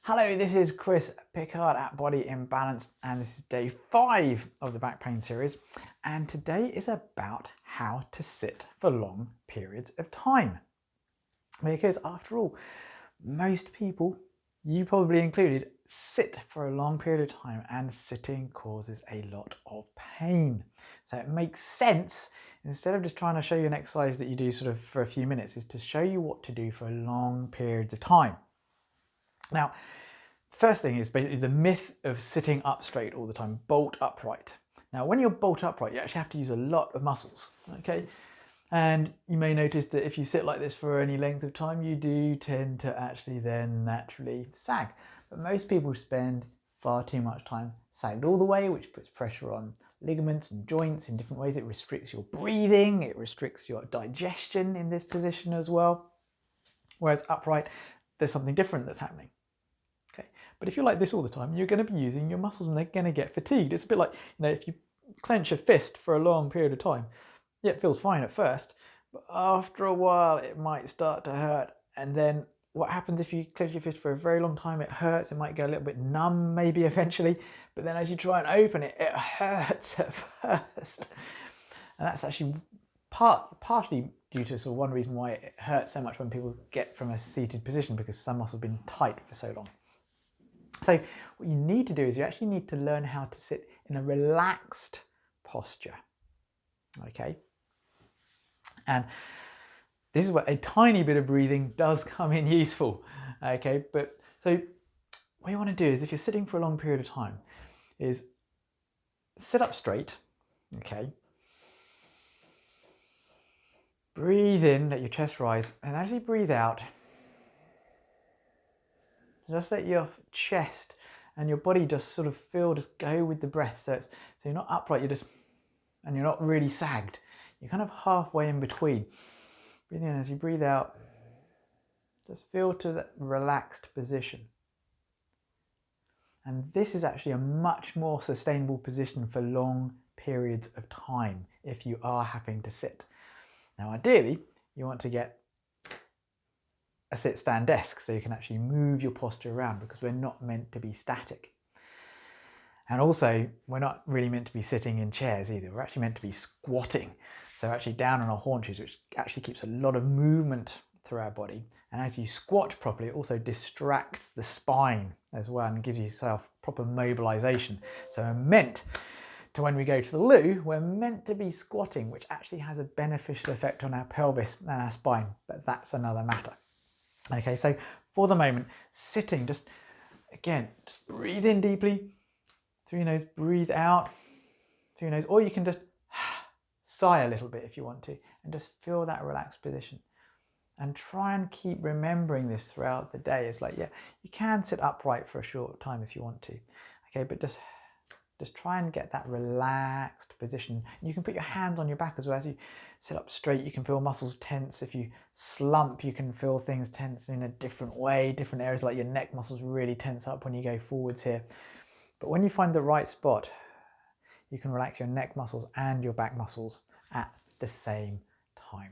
Hello, this is Chris Pickard at Body in Balance, and this is day 5 of the back pain series. And today is about how to sit for long periods of time. Because after all, most people, you probably included, sit for a long period of time, and sitting causes a lot of pain. So it makes sense, instead of just trying to show you an exercise that you do sort of for a few minutes, is to show you what to do for long periods of time. Now, first thing is basically the myth of sitting up straight all the time, bolt upright. Now, when you're bolt upright, you actually have to use a lot of muscles, okay? And you may notice that if you sit like this for any length of time, you do tend to actually then naturally sag. But most people spend far too much time sagged all the way, which puts pressure on ligaments and joints in different ways. It restricts your breathing, it restricts your digestion in this position as well. Whereas upright, there's something different that's happening. Okay, but if you're like this all the time, you're going to be using your muscles and they're going to get fatigued. It's a bit like, if you clench a fist for a long period of time, yeah, it feels fine at first, but after a while it might start to hurt. And then what happens if you clench your fist for a very long time? It hurts, it might go a little bit numb maybe eventually, but then as you try and open it, it hurts at first. And that's actually partially due to sort of one reason why it hurts so much when people get from a seated position, because some muscles have been tight for so long. So what you need to do is you actually need to learn how to sit in a relaxed posture, okay? And this is where a tiny bit of breathing does come in useful, okay? But so what you want to do is, if you're sitting for a long period of time, is sit up straight, okay? Breathe in, let your chest rise, and as you breathe out, just let your chest and your body just sort of just go with the breath. So you're not upright, and you're not really sagged. You're kind of halfway in between. Breathe in as you breathe out. Just feel to that relaxed position. And this is actually a much more sustainable position for long periods of time if you are having to sit. Now, ideally, you want to get a sit-stand desk so you can actually move your posture around, because we're not meant to be static. And also, we're not really meant to be sitting in chairs either. We're actually meant to be squatting. So actually down on our haunches, which actually keeps a lot of movement through our body. And as you squat properly, it also distracts the spine as well and gives yourself proper mobilization. So we're meant to, when we go to the loo, we're meant to be squatting, which actually has a beneficial effect on our pelvis and our spine, but that's another matter. Okay, so for the moment, sitting, just breathe in deeply through your nose, breathe out through your nose, or you can just sigh a little bit if you want to, and just feel that relaxed position. And try and keep remembering this throughout the day. It's like, yeah, you can sit upright for a short time if you want to, okay, but just try and get that relaxed position. You can put your hands on your back as well. As you sit up straight, you can feel muscles tense. If you slump, you can feel things tense in a different way. Different areas like your neck muscles really tense up when you go forwards here. But when you find the right spot, you can relax your neck muscles and your back muscles at the same time.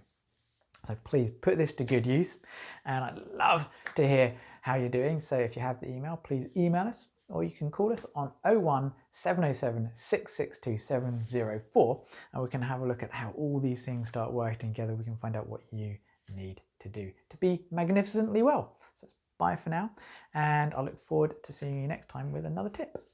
So please put this to good use, and I'd love to hear how you're doing. So if you have the email, please email us, or you can call us on 01 707 662 704, and we can have a look at how all these things start working together. We can find out what you need to do to be magnificently well. So bye for now, and I look forward to seeing you next time with another tip.